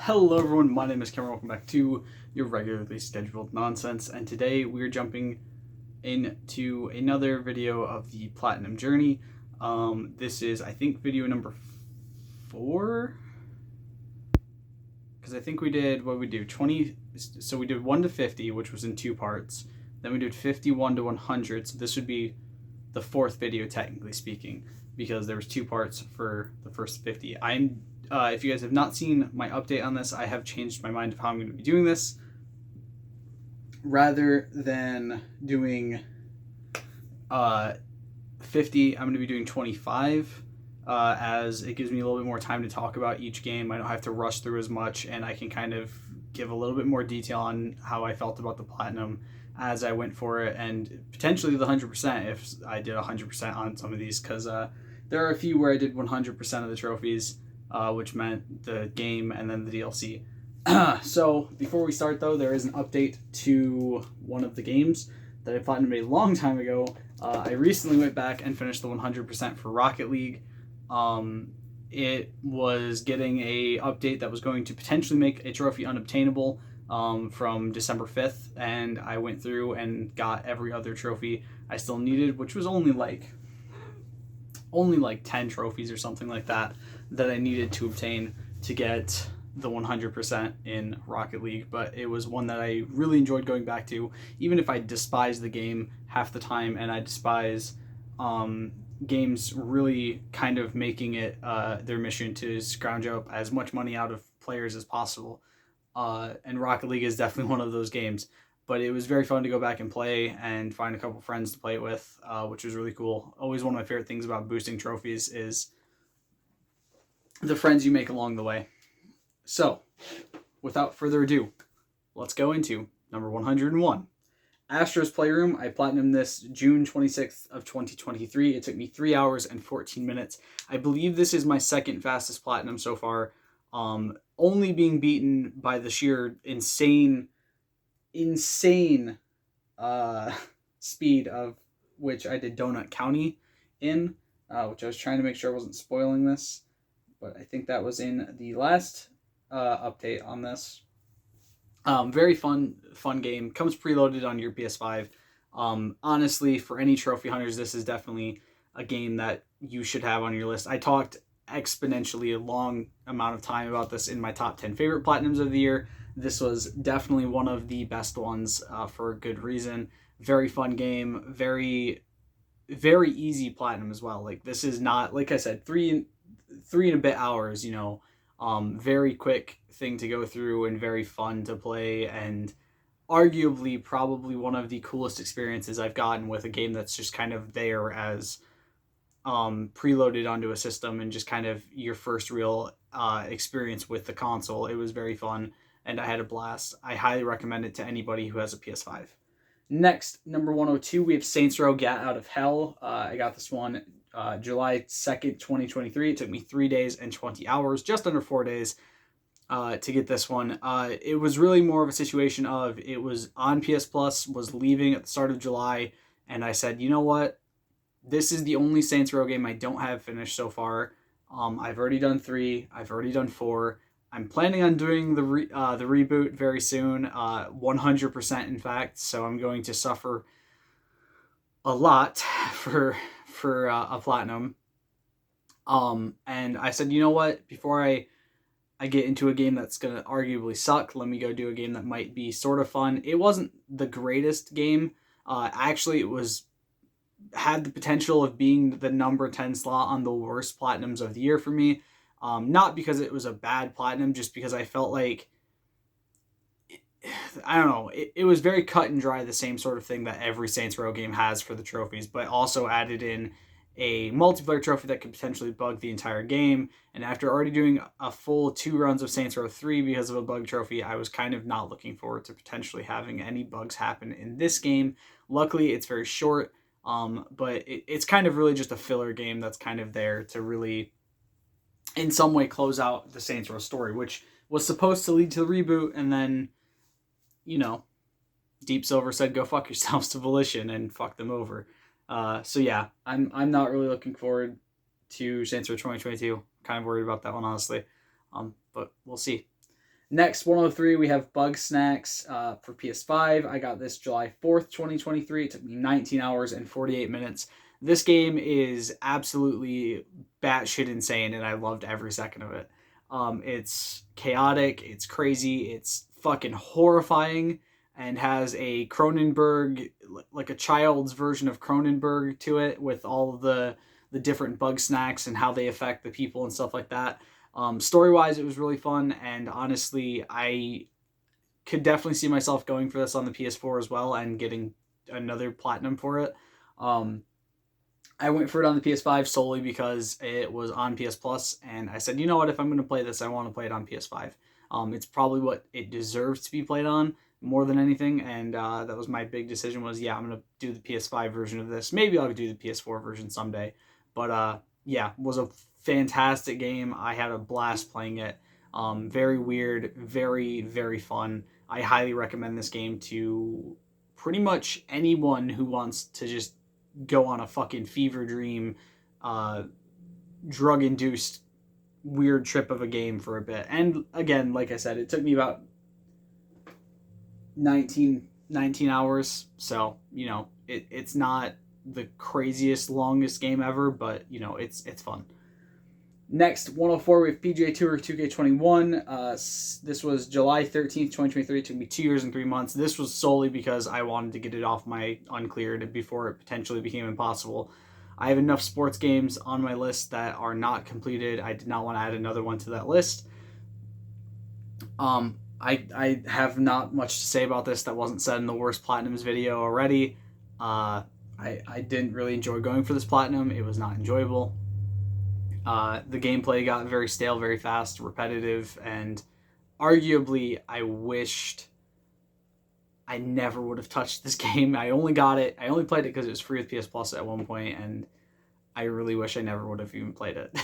Hello everyone, my name is Cameron. Welcome back to your regularly scheduled nonsense, and today we're jumping into another video of the Platinum Journey. This is, I think, video number 4, because I think we did, what we do, 20, so we did 1 to 50, which was in 2 parts, then we did 51 to 100, so this would be the 4th video, technically speaking, because there was 2 parts for the first 50. If you guys have not seen my update on this, I have changed my mind of how I'm going to be doing this. Rather than doing 50, I'm going to be doing 25, as it gives me a little bit more time to talk about each game. I don't have to rush through as much, and I can kind of give a little bit more detail on how I felt about the Platinum as I went for it, and potentially the 100% if I did 100% on some of these, because there are a few where I did 100% of the trophies, which meant the game and then the DLC. So before we start, though, there is an update to one of the games that I platinumed a long time ago. I recently went back and finished the 100% for Rocket League. It was getting a update that was going to potentially make a trophy unobtainable from December 5th, and I went through and got every other trophy I still needed, which was only like 10 trophies or something like that I needed to obtain to get the 100% in Rocket League. But it was one that I really enjoyed going back to, even if I despise the game half the time, and I despise games really kind of making it their mission to scrounge up as much money out of players as possible. And Rocket League is definitely one of those games. But it was very fun to go back and play and find a couple friends to play it with, which was really cool. Always one of my favorite things about boosting trophies is the friends you make along the way. So, without further ado, let's go into number 101. Astro's Playroom. I platinumed this June 26th of 2023. It took me 3 hours and 14 minutes. I believe this is my second fastest platinum so far, only being beaten by the sheer insane speed of which I did Donut County in, which I was trying to make sure I wasn't spoiling this, but I think that was in the last update on this. Very fun game. Comes preloaded on your PS5. Honestly, for any trophy hunters, this is definitely a game that you should have on your list. I talked exponentially a long amount of time about this in my top 10 favorite platinums of the year. This was definitely one of the best ones, for a good reason. Very fun game, very easy platinum as well. Like, this is not, like I said, three and a bit hours, very quick thing to go through and very fun to play, and arguably probably one of the coolest experiences I've gotten with a game that's just kind of there as preloaded onto a system and just kind of your first real experience with the console. It was very fun, and I had a blast. I highly recommend it to anybody who has a PS5. Next, number 102, we have Saints Row Gat Out of Hell. I got this one July 2nd, 2023. It took me 3 days and 20 hours, just under 4 days, to get this one. It was really more of a situation of, it was on PS Plus, was leaving at the start of July, and I said, you know what? This is the only Saints Row game I don't have finished so far. I've already done 3. I've already done 4. I'm planning on doing the reboot very soon, 100% in fact. So I'm going to suffer a lot for a platinum. And I said, you know what? Before I get into a game that's gonna arguably suck, let me go do a game that might be sort of fun. It wasn't the greatest game. Actually, it had the potential of being the number 10 slot on the worst platinums of the year for me. Not because it was a bad platinum, just because I felt like, I don't know, it was very cut and dry, the same sort of thing that every Saints Row game has for the trophies, but also added in a multiplayer trophy that could potentially bug the entire game. And after already doing a full 2 runs of Saints Row 3 because of a bug trophy, I was kind of not looking forward to potentially having any bugs happen in this game. Luckily, it's very short, but it's kind of really just a filler game that's kind of there to really, in some way, close out the Saints Row story, which was supposed to lead to the reboot, and then, Deep Silver said, go fuck yourselves to Volition, and fuck them over. So yeah, I'm not really looking forward to Saints Row 2022. Kind of worried about that one, honestly. But we'll see. Next, 103, we have Bugsnax for PS5. I got this July 4th, 2023. It took me 19 hours and 48 minutes. This game is absolutely batshit insane, and I loved every second of it. It's chaotic, it's crazy, it's fucking horrifying, and has a Cronenberg, like a child's version of Cronenberg to it, with all of the different Bugsnax and how they affect the people and stuff like that. Story-wise, it was really fun, and honestly, I could definitely see myself going for this on the PS4 as well and getting another platinum for it. I went for it on the PS5 solely because it was on PS Plus, and I said, you know what, if I'm going to play this, I want to play it on PS5. It's probably what it deserves to be played on more than anything, and that was my big decision was, yeah, I'm going to do the PS5 version of this. Maybe I'll do the PS4 version someday, but yeah, it was a fantastic game. I had a blast playing it. Very weird, very, very fun. I highly recommend this game to pretty much anyone who wants to just go on a fucking fever dream, drug-induced weird trip of a game for a bit. And again, like I said, it took me about 19 hours, so, you know, it's not the craziest, longest game ever, but, you know, it's fun. Next, 104, we have PGA Tour 2K21. This was July 13th, 2023. It took me 2 years and 3 months. This was solely because I wanted to get it off my uncleared before it potentially became impossible. I have enough sports games on my list that are not completed. I did not want to add another one to that list. I have not much to say about this that wasn't said in the Worst Platinums video already. I didn't really enjoy going for this platinum. It was not enjoyable. The gameplay got very stale, very fast, repetitive, and arguably I wished I never would have touched this game. I only played it because it was free with PS Plus at one point, and I really wish I never would have even played it.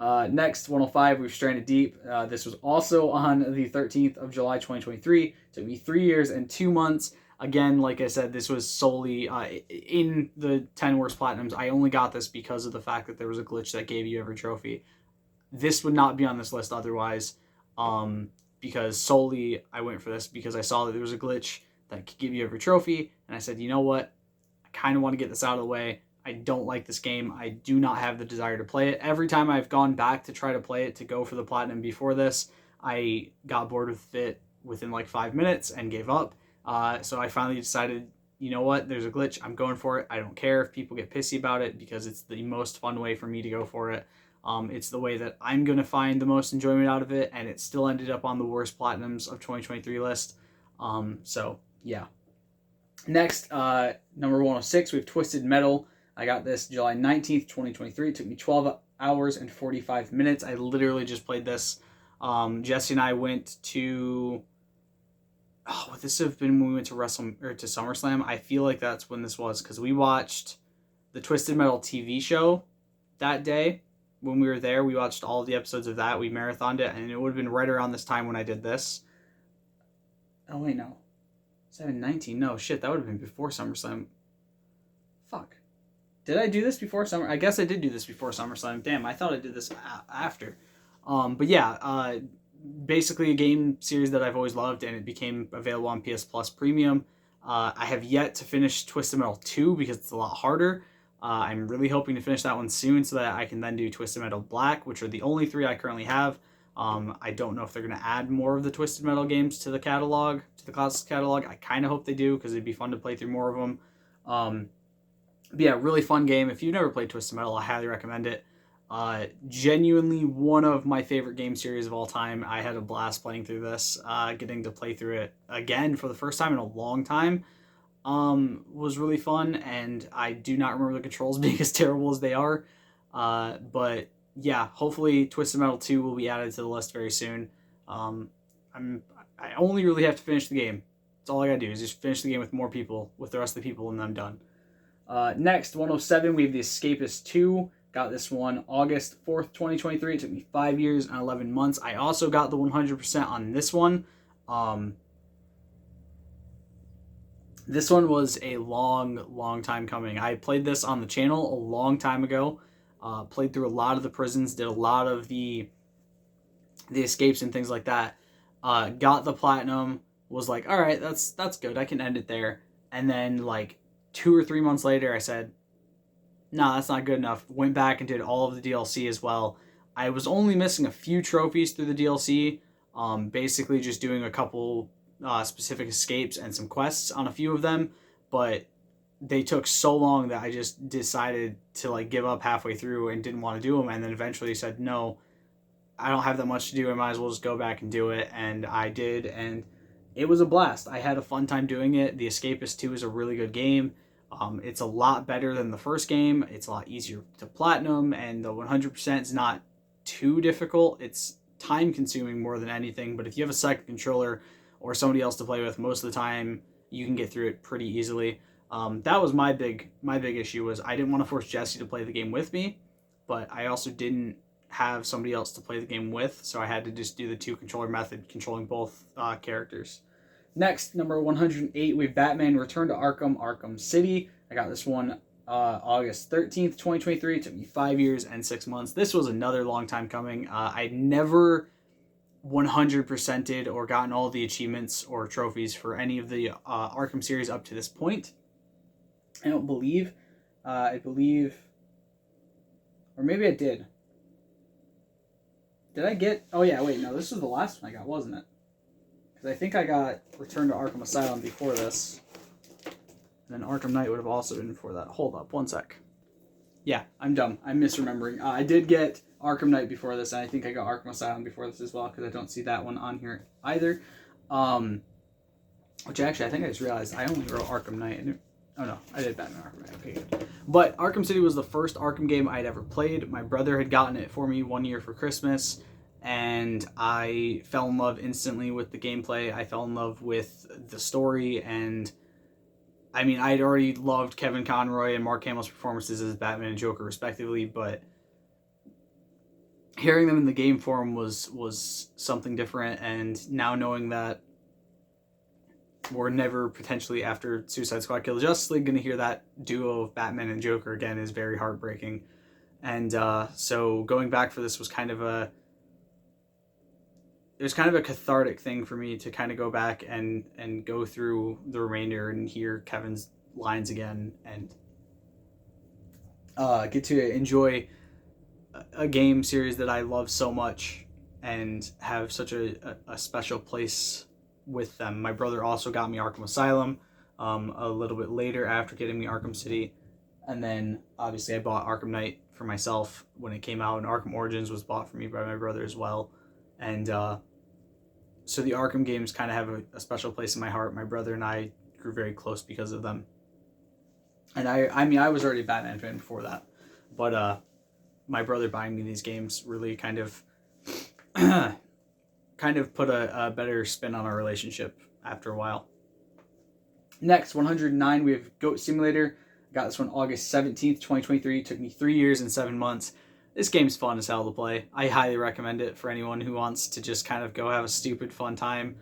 Next, 105, we've Stranded Deep. This was also on the 13th of July, 2023. It took me 3 years and 2 months. Again, like I said, this was solely in the 10 worst platinums. I only got this because of the fact that there was a glitch that gave you every trophy. This would not be on this list otherwise, because solely I went for this because I saw that there was a glitch that could give you every trophy, and I said, you know what, I kind of want to get this out of the way. I don't like this game. I do not have the desire to play it. Every time I've gone back to try to play it to go for the platinum before this, I got bored with it within like 5 minutes and gave up. So I finally decided, you know what, there's a glitch. I'm going for it. I don't care if people get pissy about it because it's the most fun way for me to go for it. It's the way that I'm going to find the most enjoyment out of it, and it still ended up on the worst platinums of 2023 list. So, yeah. Next, number 106, we have Twisted Metal. I got this July 19th, 2023. It took me 12 hours and 45 minutes. I literally just played this. Jesse and I went to... Oh, would this have been when we went to SummerSlam? I feel like that's when this was, because we watched the Twisted Metal TV show that day. When we were there, we watched all of the episodes of that. We marathoned it, and it would have been right around this time when I did this. Oh, wait, no. 7/19. No, shit, that would have been before SummerSlam. Fuck. Did I do this before Summer? I guess I did do this before SummerSlam. Damn, I thought I did this after. But yeah, basically a game series that I've always loved, and it became available on PS Plus Premium. I have yet to finish Twisted Metal 2 because it's a lot harder. I'm really hoping to finish that one soon so that I can then do Twisted Metal Black, which are the only 3 I currently have. I don't know if they're going to add more of the Twisted Metal games to the catalog, to the classics catalog. I kind of hope they do because it'd be fun to play through more of them. But yeah, really fun game. If you've never played Twisted Metal, I highly recommend it. Genuinely one of my favorite game series of all time. I had a blast playing through this. Getting to play through it again for the first time in a long time was really fun, and I do not remember the controls being as terrible as they are. But yeah, hopefully Twisted Metal 2 will be added to the list very soon. I only really have to finish the game. That's all I gotta do is just finish the game with more people, with the rest of the people, and then I'm done. Next, 107, we have The Escapist 2. Got this one August 4th, 2023. It took me 5 years and 11 months. I also got the 100% on this one. This one was a long time coming. I played this on the channel a long time ago. Played through a lot of the prisons, did a lot of the the escapes and things like that. Got the platinum, was like, all right, that's good. I can end it there. And then like 2 or 3 months later, I said, nah, that's not good enough. Went back and did all of the DLC as well. I was only missing a few trophies through the DLC. Basically just doing a couple specific escapes and some quests on a few of them, but they took so long that I just decided to like give up halfway through and didn't want to do them. And then eventually said, no, I don't have that much to do. I might as well just go back and do it. And I did, and it was a blast. I had a fun time doing it. The Escapist 2 is a really good game. It's a lot better than the first game. It's a lot easier to platinum, and the 100% is not too difficult. It's time consuming more than anything, but if you have a second controller or somebody else to play with, most of the time you can get through it pretty easily. That was my big issue, was I didn't want to force Jesse to play the game with me, but I also didn't have somebody else to play the game with, so I had to just do the 2 controller method, controlling both characters. Next, number 108, we have Batman Return to Arkham City. I got this one August 13th, 2023. It took me 5 years and 6 months. This was another long time coming. I'd never 100%ed or gotten all the achievements or trophies for any of the Arkham series up to this point. I don't believe. I believe, or maybe I did. Did I get... Oh, yeah, wait, no, this was the last one I got, wasn't it? Because I think I got Return to Arkham Asylum before this. And then Arkham Knight would have also been before that. Hold up, one sec. Yeah, I'm dumb. I'm misremembering. I did get Arkham Knight before this, and I think I got Arkham Asylum before this as well, because I don't see that one on here either. Which actually, I think I just realized I only wrote Arkham Knight. Oh no, I did Batman Arkham Knight. Okay, good. But Arkham City was the first Arkham game I'd ever played. My brother had gotten it for me one year for Christmas, and I fell in love instantly with the gameplay. I fell in love with the story, and I mean, I'd already loved Kevin Conroy and Mark Hamill's performances as Batman and Joker respectively, but hearing them in the game form was something different, and now knowing that we're never potentially, after Suicide Squad Kill the Justice League, going to hear that duo of Batman and Joker again is very heartbreaking. And so going back for this was kind of a cathartic thing for me to kind of go back and go through the remainder and hear Kevin's lines again, and get to enjoy a game series that I love so much and have such a special place with them. My brother also got me Arkham Asylum a little bit later after getting me Arkham City, and then obviously I bought Arkham Knight for myself when it came out, and Arkham Origins was bought for me by my brother as well. And so the Arkham games kind of have a special place in my heart. My brother and I grew very close because of them. And I mean, I was already a Batman fan before that, but my brother buying me these games really kind of put a better spin on our relationship after a while. Next, 109, we have Goat Simulator. I got this one August 17th, 2023. It took me 3 years and 7 months. This game's fun as hell to play. I highly recommend it for anyone who wants to just kind of go have a stupid fun time.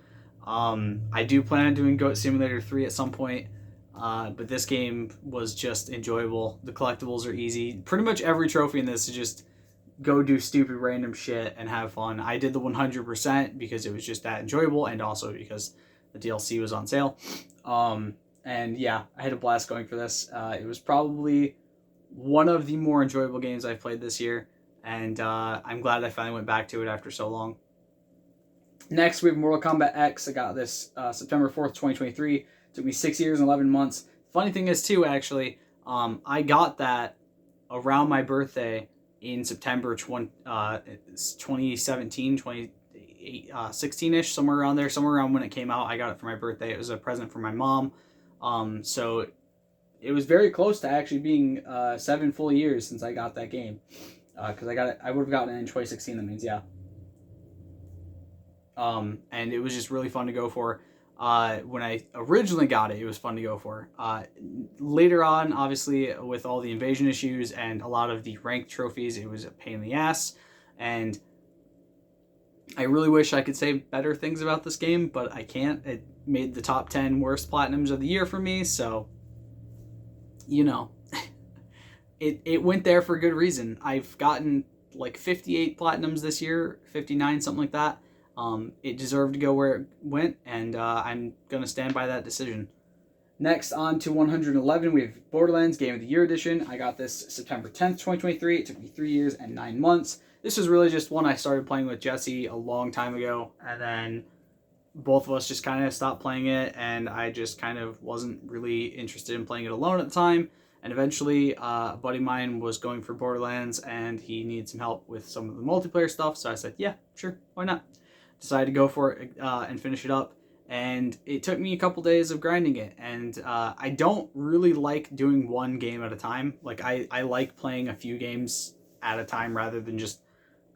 I do plan on doing Goat Simulator 3 at some point, but this game was just enjoyable. The collectibles are easy. Pretty much every trophy in this is just go do stupid random shit and have fun. I did the 100% because it was just that enjoyable, and also because the DLC was on sale. And yeah, I had a blast going for this. It was probably one of the more enjoyable games I've played this year, and I'm glad I finally went back to it after so long. Next, we have Mortal Kombat X. I got this September 4th, 2023. It took me 6 years and 11 months. Funny thing is, too, actually, I got that around my birthday in September 2017, 2016-ish, somewhere around there, somewhere around when it came out. I got it for my birthday. It was a present from my mom. So it was very close to actually being 7 full years since I got that game. Because I would have gotten it in 2016, that means, yeah. And it was just really fun to go for. When I originally got it, it was fun to go for. Later on, obviously, with all the invasion issues and a lot of the ranked trophies, it was a pain in the ass. And I really wish I could say better things about this game, but I can't. It made the top 10 worst platinums of the year for me, so, you know, it went there for good reason. I've gotten like 58 platinums this year, 59, something like that. It deserved to go where it went, and I'm going to stand by that decision. Next, on to 111, we have Borderlands Game of the Year Edition. I got this September 10th, 2023. It took me 3 years and 9 months. This was really just one I started playing with Jesse a long time ago, and then both of us just kind of stopped playing it, and I just kind of wasn't really interested in playing it alone at the time. And eventually, a buddy of mine was going for Borderlands, and he needed some help with some of the multiplayer stuff, so I said, yeah, sure, why not? Decided to go for it and finish it up. And it took me a couple days of grinding it, and I don't really like doing one game at a time. Like, I like playing a few games at a time rather than just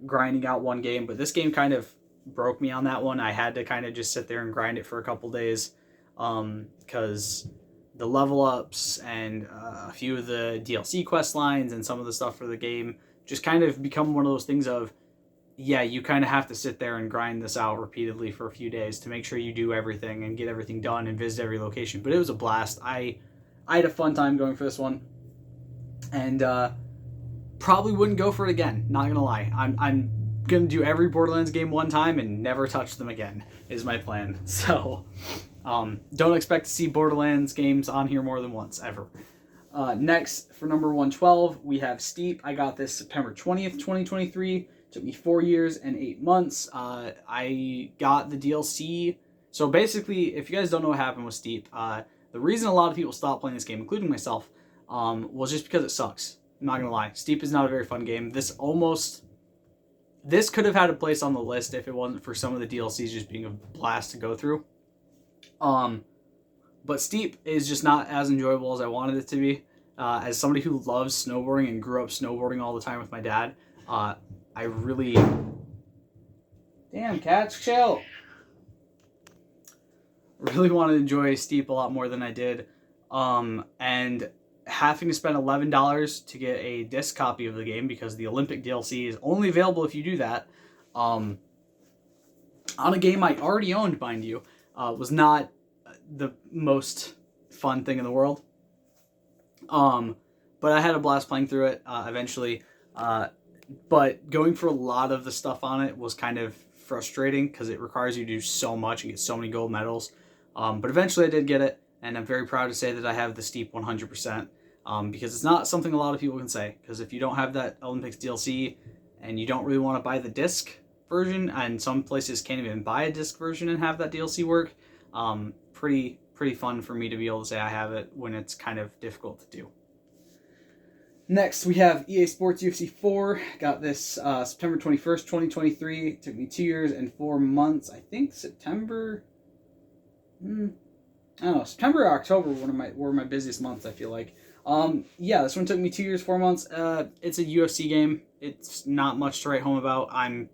grinding out one game, but this game kind of broke me on that one. I had to kind of just sit there and grind it for a couple days, because the level ups and a few of the DLC quest lines and some of the stuff for the game just kind of become one of those things of, yeah, you kind of have to sit there and grind this out repeatedly for a few days to make sure you do everything and get everything done and visit every location. But it was a blast. I had a fun time going for this one, and probably wouldn't go for it again. Not gonna lie. I'm gonna do every Borderlands game one time and never touch them again is my plan. So don't expect to see Borderlands games on here more than once ever. Next, for number 112, we have Steep. I got this September 20th, 2023. Took me 4 years and 8 months. I got the DLC. So basically, if you guys don't know what happened with Steep, the reason a lot of people stopped playing this game, including myself, was just because it sucks. I'm not gonna lie. Steep is not a very fun game. This could have had a place on the list if it wasn't for some of the DLCs just being a blast to go through. But Steep is just not as enjoyable as I wanted it to be. As somebody who loves snowboarding and grew up snowboarding all the time with my dad, I really... Damn, cats, chill! Really wanted to enjoy Steep a lot more than I did. And having to spend $11 to get a disc copy of the game, because the Olympic DLC is only available if you do that, on a game I already owned, mind you, was not the most fun thing in the world. But I had a blast playing through it eventually. But going for a lot of the stuff on it was kind of frustrating because it requires you to do so much and get so many gold medals. But eventually I did get it, and I'm very proud to say that I have the Steep 100%, because it's not something a lot of people can say. Because if you don't have that Olympics DLC and you don't really want to buy the disc version, and some places can't even buy a disc version and have that DLC work, pretty fun for me to be able to say I have it when it's kind of difficult to do. Next, we have EA Sports UFC 4. Got this September 21st, 2023. It took me 2 years and 4 months. I think September... I don't know. September or October were my busiest months, I feel like. Yeah, this one took me 2 years, 4 months. It's a UFC game. It's not much to write home about. I'm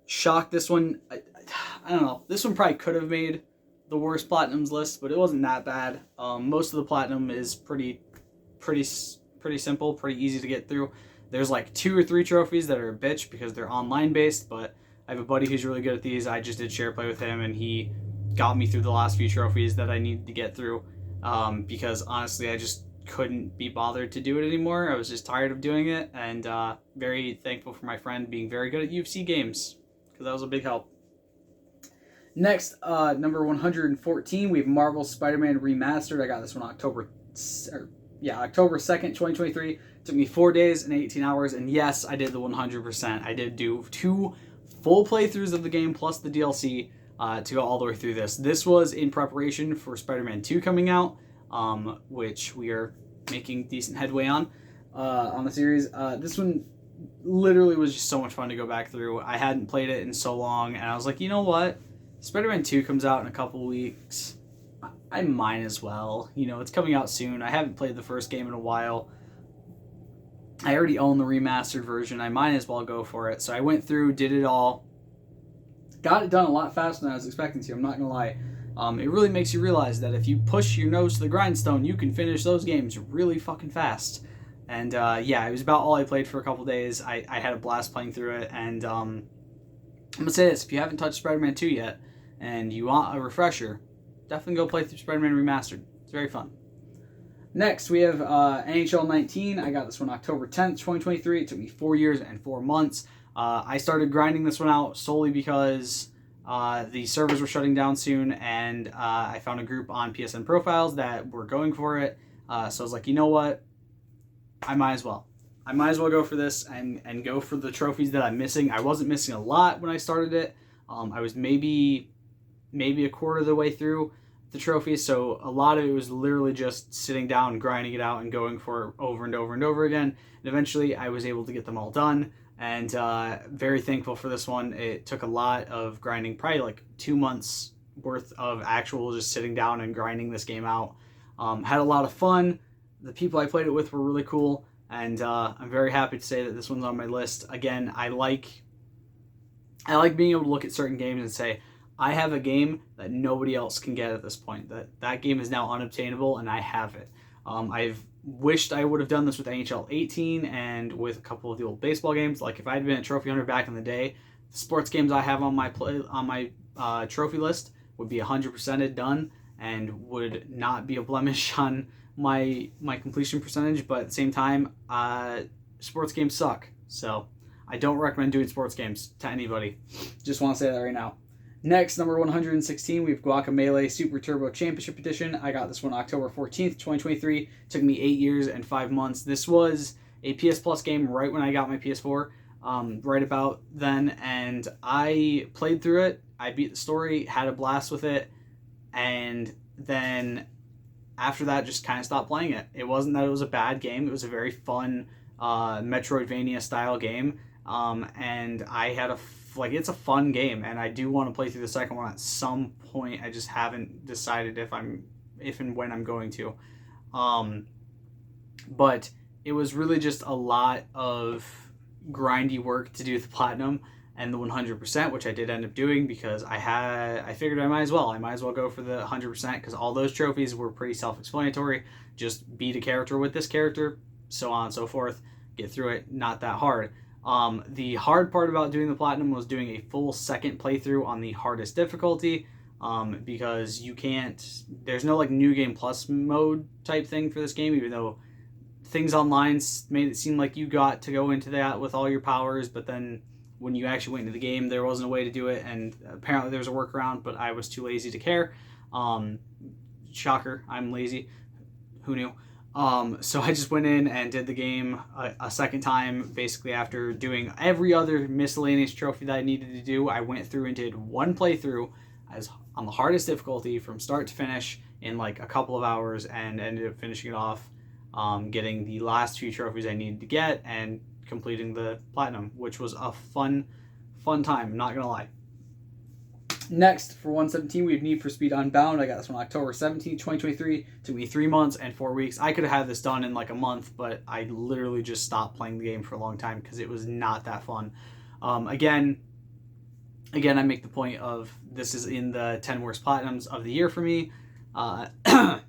shocked this one... I don't know. This one probably could have made the worst platinums list, but it wasn't that bad. Most of the platinum is pretty simple, pretty easy to get through. There's like 2 or 3 trophies that are a bitch because they're online based, but I have a buddy who's really good at these. I just did share play with him, and he got me through the last few trophies that I needed to get through, because honestly I just couldn't be bothered to do it anymore. I was just tired of doing it, and very thankful for my friend being very good at UFC games, because that was a big help. Next, number 114, we have Marvel's Spider-Man Remastered. I got this one October 2nd, 2023. It took me 4 days and 18 hours, and yes, I did the 100%. I did do 2 full playthroughs of the game plus the DLC to go all the way through this. This was in preparation for Spider-Man 2 coming out, which we are making decent headway on the series. This one literally was just so much fun to go back through. I hadn't played it in so long, and I was like, you know what? Spider-Man 2 comes out in a couple weeks. I might as well. You know, it's coming out soon. I haven't played the first game in a while. I already own the remastered version. I might as well go for it. So I went through, did it all. Got it done a lot faster than I was expecting to. I'm not going to lie. It really makes you realize that if you push your nose to the grindstone, you can finish those games really fucking fast. And yeah, it was about all I played for a couple days. I had a blast playing through it. And I'm going to say this. If you haven't touched Spider-Man 2 yet and you want a refresher, definitely go play through Spider-Man Remastered. It's very fun. Next, we have NHL 19. I got this one October 10th, 2023. It took me 4 years and 4 months. I started grinding this one out solely because the servers were shutting down soon, and I found a group on PSN Profiles that were going for it. So I was like, you know what? I might as well. I might as well go for this and go for the trophies that I'm missing. I wasn't missing a lot when I started it. I was maybe a quarter of the way through the trophies, so a lot of it was literally just sitting down, grinding it out, and going for it over and over and over again. And eventually, I was able to get them all done, and very thankful for this one. It took a lot of grinding, probably like 2 months worth of actual just sitting down and grinding this game out. Had a lot of fun. The people I played it with were really cool, and I'm very happy to say that this one's on my list. Again, I like being able to look at certain games and say, I have a game that nobody else can get at this point. That game is now unobtainable, and I have it. I've wished I would have done this with NHL 18 and with a couple of the old baseball games. Like if I'd been a trophy hunter back in the day, the sports games I have on my trophy list would be 100%ed done and would not be a blemish on my completion percentage. But at the same time, sports games suck. So I don't recommend doing sports games to anybody. Just want to say that right now. Next, number 116, we have Guacamelee Super Turbo Championship Edition. I got this one October 14th, 2023. It took me 8 years and 5 months. This was a PS Plus game right when I got my PS4, right about then, and I played through it. I beat the story, had a blast with it, and then after that, just kind of stopped playing it. It wasn't that it was a bad game. It was a very fun Metroidvania-style game, and I had it's a fun game, and I do want to play through the second one at some point. I just haven't decided if and when I'm going to. But it was really just a lot of grindy work to do the platinum and the 100%, which I did end up doing because I figured I might as well go for the 100% because all those trophies were pretty self-explanatory. Just beat a character with this character, so on and so forth. Get through it, not that hard. The hard part about doing the platinum was doing a full second playthrough on the hardest difficulty, because there's no like new game plus mode type thing for this game, even though things online made it seem like you got to go into that with all your powers, but then when you actually went into the game, there wasn't a way to do it, and apparently there's a workaround, but I was too lazy to care. Shocker, I'm lazy. Who knew? So I just went in and did the game a second time, basically after doing every other miscellaneous trophy that I needed to do. I went through and did one playthrough as on the hardest difficulty from start to finish in like a couple of hours, and ended up finishing it off, getting the last few trophies I needed to get and completing the platinum, which was a fun time, I'm not gonna lie. Next, for 117, we have Need for Speed Unbound. I got this one October 17th, 2023. It took me 3 months and 4 weeks. I could have had this done in like a month, but I literally just stopped playing the game for a long time because it was not that fun. Again, I make the point of this is in the 10 worst platinums of the year for me. I'm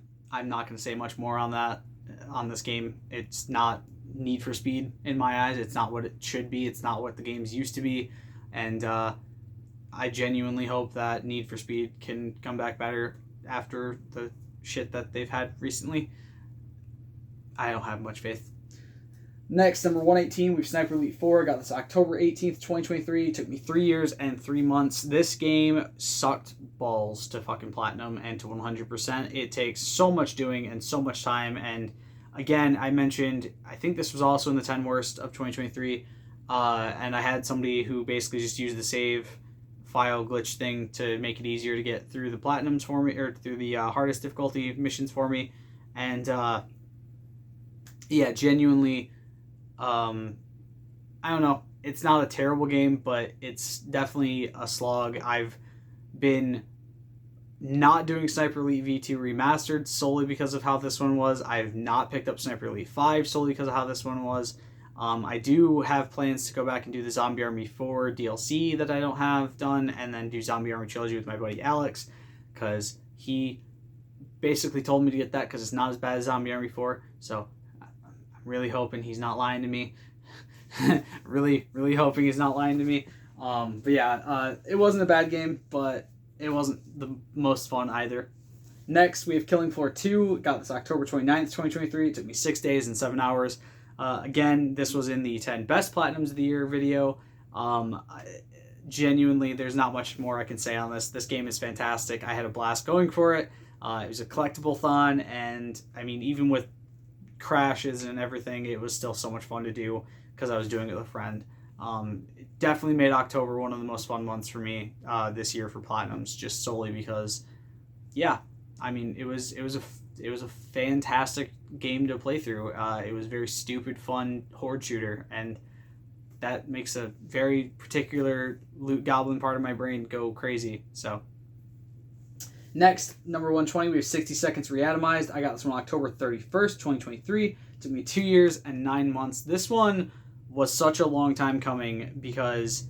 not going to say much more on that, on this game. It's not Need for Speed in my eyes. It's not what it should be. It's not what the games used to be. And I genuinely hope that Need for Speed can come back better after the shit that they've had recently. I don't have much faith. Next, number 118, we have Sniper Elite 4. I got this October 18th, 2023. It took me 3 years and 3 months. This game sucked balls to fucking platinum and to 100%. It takes so much doing and so much time. And again, I mentioned, I think this was also in the 10 worst of 2023. And I had somebody who basically just used the save file glitch thing to make it easier to get through the platinums for me, or through the hardest difficulty missions for me. And yeah, genuinely, I don't know, it's not a terrible game, but it's definitely a slog. I've been not doing Sniper Elite V2 Remastered solely because of how this one was. I've not picked up Sniper Elite 5 solely because of how this one was. I do have plans to go back and do the Zombie Army 4 DLC that I don't have done, and then do Zombie Army Trilogy with my buddy Alex, because he basically told me to get that because it's not as bad as Zombie Army 4, so I'm really hoping he's not lying to me. really hoping he's not lying to me. But yeah, it wasn't a bad game, but it wasn't the most fun either. Next, we have Killing Floor 2. Got this October 29th, 2023. It took me 6 days and 7 hours. Again, this was in the 10 Best Platinums of the Year video. Genuinely, there's not much more I can say on this. This game is fantastic. I had a blast going for it. It was a collectible-thon, and I mean, even with crashes and everything, it was still so much fun to do because I was doing it with a friend. It definitely made October one of the most fun months for me this year for Platinums, just solely because, yeah, I mean, it was a fantastic game to play through. It was a very stupid, fun horde shooter, and that makes a very particular loot goblin part of my brain go crazy. So next, number 120, we have 60 Seconds Reatomized. I got this one October 31st, 2023. It took me 2 years and 9 months. This one was such a long time coming because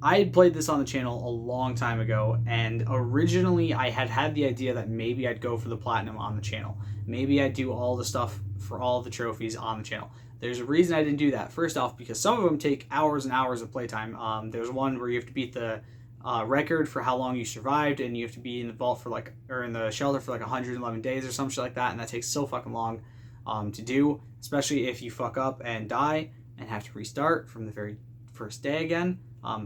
I had played this on the channel a long time ago, and originally I had the idea that maybe I'd go for the platinum on the channel. Maybe I'd do all the stuff for all the trophies on the channel. There's a reason I didn't do that. First off, because some of them take hours and hours of playtime. There's one where you have to beat the record for how long you survived, and you have to be in the vault for or in the shelter for 111 days or some shit like that, and that takes so fucking long to do, especially if you fuck up and die and have to restart from the very first day again.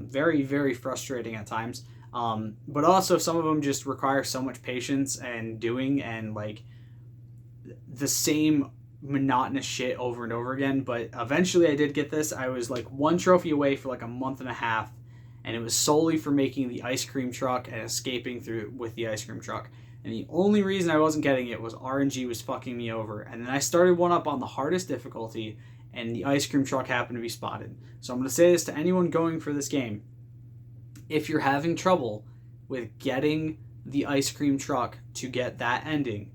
Very, very frustrating at times. But also some of them just require so much patience and doing and the same monotonous shit over and over again. But eventually I did get this. I was one trophy away for a month and a half, and it was solely for making the ice cream truck and escaping through with the ice cream truck. And the only reason I wasn't getting it was RNG was fucking me over. And then I started one up on the hardest difficulty, and the ice cream truck happened to be spotted. So I'm going to say this to anyone going for this game. If you're having trouble with getting the ice cream truck to get that ending,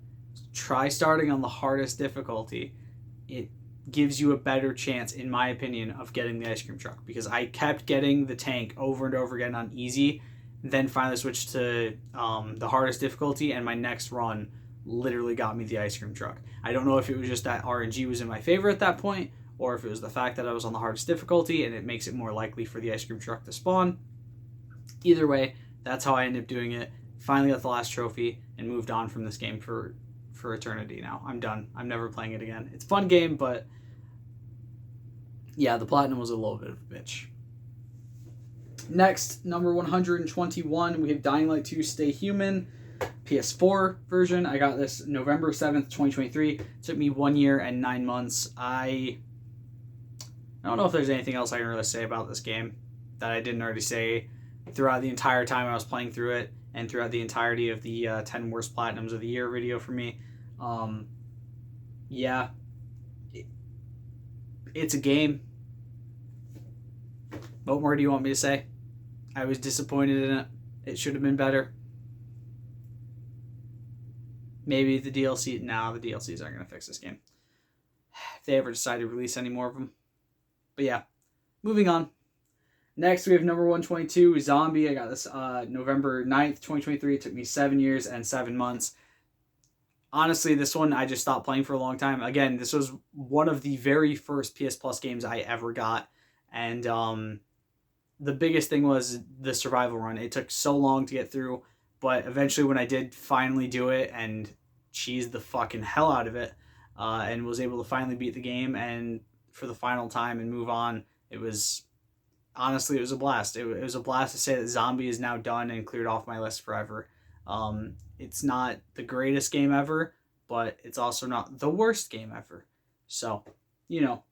try starting on the hardest difficulty. It gives you a better chance, in my opinion, of getting the ice cream truck, because I kept getting the tank over and over again on easy, then finally switched to the hardest difficulty, and my next run literally got me the ice cream truck. I don't know if it was just that RNG was in my favor at that point, or if it was the fact that I was on the hardest difficulty and it makes it more likely for the ice cream truck to spawn. Either way, that's how I ended up doing it. Finally got the last trophy and moved on from this game for eternity now. I'm done. I'm never playing it again. It's a fun game, but yeah, the platinum was a little bit of a bitch. Next, number 121, we have Dying Light 2 Stay Human, PS4 version. I got this November 7th, 2023. It took me 1 year and 9 months. I don't know if there's anything else I can really say about this game that I didn't already say throughout the entire time I was playing through it and throughout the entirety of the 10 worst platinums of the year video for me. Yeah, it's a game. What more do you want me to say? I was disappointed in it. It should have been better. Maybe the DLC. Nah, the DLCs aren't going to fix this game, if they ever decide to release any more of them. But yeah, moving on. Next, we have number 122, Zombie. I got this November 9th, 2023. It took me 7 years and 7 months. Honestly, this one I just stopped playing for a long time. Again, this was one of the very first PS Plus games I ever got. And the biggest thing was the survival run. It took so long to get through. But eventually when I did finally do it and cheesed the fucking hell out of it and was able to finally beat the game and for the final time and move on, it was... Honestly, it was a blast. It was a blast to say that Zombie is now done and cleared off my list forever. It's not the greatest game ever, but it's also not the worst game ever. So, you know.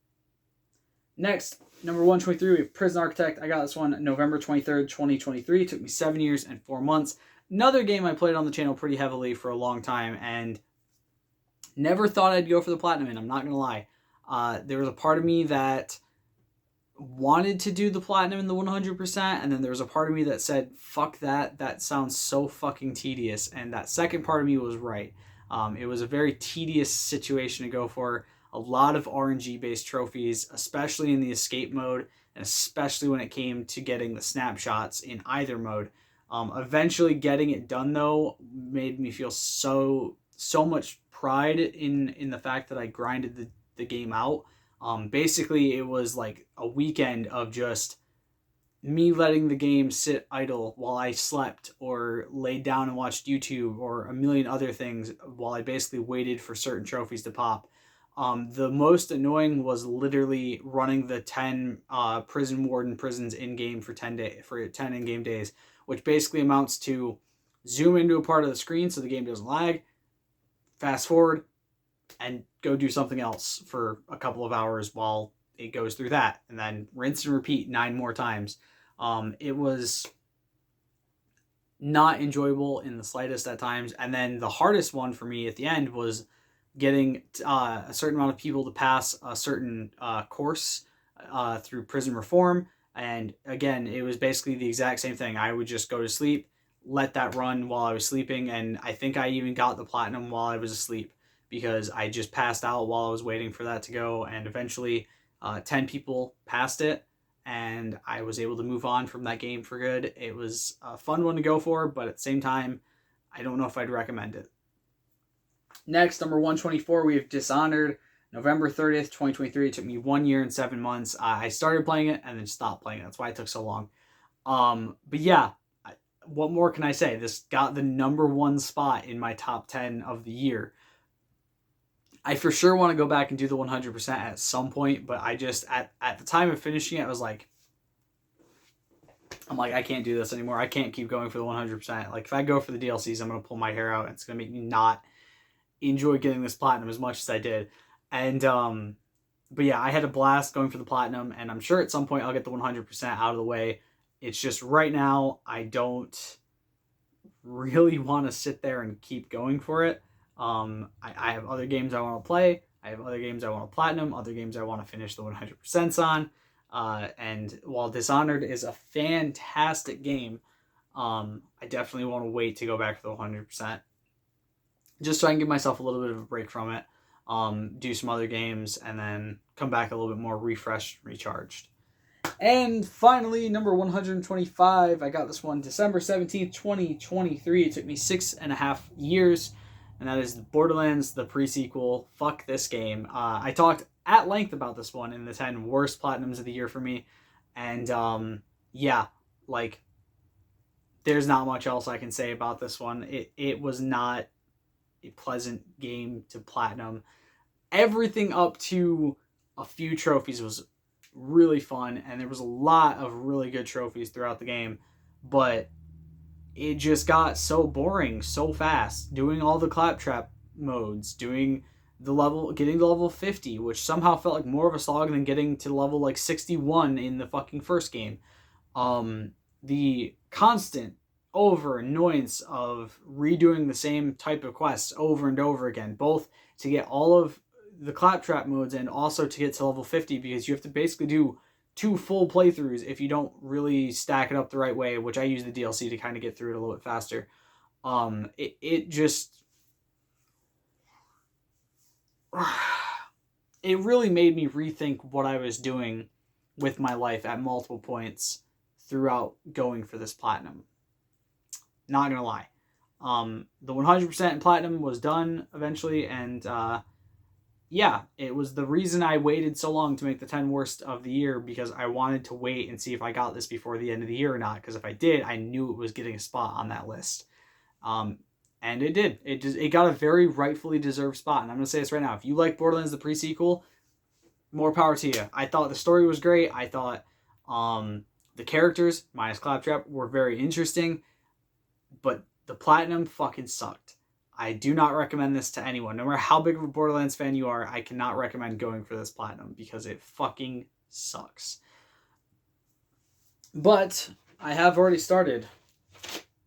Next, number 123, we have Prison Architect. I got this one November 23rd, 2023. It took me 7 years and 4 months. Another game I played on the channel pretty heavily for a long time and never thought I'd go for the platinum in. I'm not going to lie. There was a part of me that wanted to do the platinum in the 100%, and then there was a part of me that said, fuck that sounds so fucking tedious, and that second part of me was right. It was a very tedious situation to go for. A lot of RNG based trophies, especially in the escape mode, and especially when it came to getting the snapshots in either mode. Eventually getting it done though made me feel so much pride in the fact that I grinded the game out. Basically, it was like a weekend of just me letting the game sit idle while I slept or laid down and watched YouTube or a million other things while I basically waited for certain trophies to pop. The most annoying was literally running the 10 prison warden prisons in game for 10 in-game days, which basically amounts to zoom into a part of the screen so the game doesn't lag, fast forward, and go do something else for a couple of hours while it goes through that, and then rinse and repeat 9 more times. It was not enjoyable in the slightest at times. And then the hardest one for me at the end was getting a certain amount of people to pass a certain course through prison reform. And again, it was basically the exact same thing. I would just go to sleep, let that run while I was sleeping, and I think I even got the platinum while I was asleep because I just passed out while I was waiting for that to go, and eventually 10 people passed it, and I was able to move on from that game for good. It was a fun one to go for, but at the same time, I don't know if I'd recommend it. Next, number 124, we have Dishonored, November 30th, 2023. It took me 1 year and 7 months. I started playing it and then stopped playing it. That's why it took so long. But yeah, what more can I say? This got the number 1 spot in my top 10 of the year. I for sure want to go back and do the 100% at some point, but I just, at the time of finishing it, I was like, I can't do this anymore. I can't keep going for the 100%. Like, if I go for the DLCs, I'm going to pull my hair out, and it's going to make me not enjoy getting this platinum as much as I did. And, but yeah, I had a blast going for the platinum, and I'm sure at some point I'll get the 100% out of the way. It's just right now, I don't really want to sit there and keep going for it. I have other games I want to play. I have other games I want to platinum, other games I want to finish the 100% on. And while Dishonored is a fantastic game, I definitely want to wait to go back to the 100%. Just so I can give myself a little bit of a break from it, do some other games, and then come back a little bit more refreshed, recharged. And finally, number 125, I got this one December 17th, 2023. It took me 6.5 years, and that is Borderlands, the pre-sequel. Fuck this game. I talked at length about this one in the 10 worst platinums of the year for me, and yeah, like, there's not much else I can say about this one. It was not a pleasant game to platinum. Everything up to a few trophies was really fun, and there was a lot of really good trophies throughout the game, but it just got so boring so fast. Doing all the claptrap modes, getting to level 50, which somehow felt like more of a slog than getting to level like 61 in the fucking first game. The constant annoyance of redoing the same type of quests over and over again, both to get all of the claptrap modes and also to get to level 50, because you have to basically do 2 full playthroughs if you don't really stack it up the right way, which I use the DLC to kind of get through it a little bit faster. It just it really made me rethink what I was doing with my life at multiple points throughout going for this platinum. Not gonna lie. The 100% in platinum was done eventually, and yeah, it was the reason I waited so long to make the 10 worst of the year, because I wanted to wait and see if I got this before the end of the year or not, because if I did, I knew it was getting a spot on that list. And it did. It got a very rightfully deserved spot, and I'm going to say this right now. If you like Borderlands the pre-sequel, more power to you. I thought the story was great. I thought the characters, minus Claptrap, were very interesting, but the platinum fucking sucked. I do not recommend this to anyone. No matter how big of a Borderlands fan you are, I cannot recommend going for this platinum because it fucking sucks. But I have already started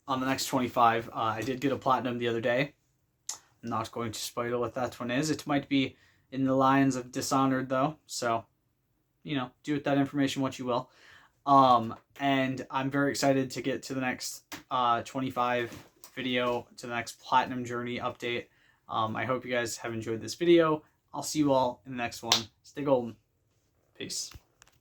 on the next 25. I did get a platinum the other day. I'm not going to spoil what that one is. It might be in the lines of Dishonored, though. So, do with that information what you will. And I'm very excited to get to the next 25 video, to the next platinum journey update. I hope you guys have enjoyed this video. I'll see you all in the next one. Stay golden. Peace.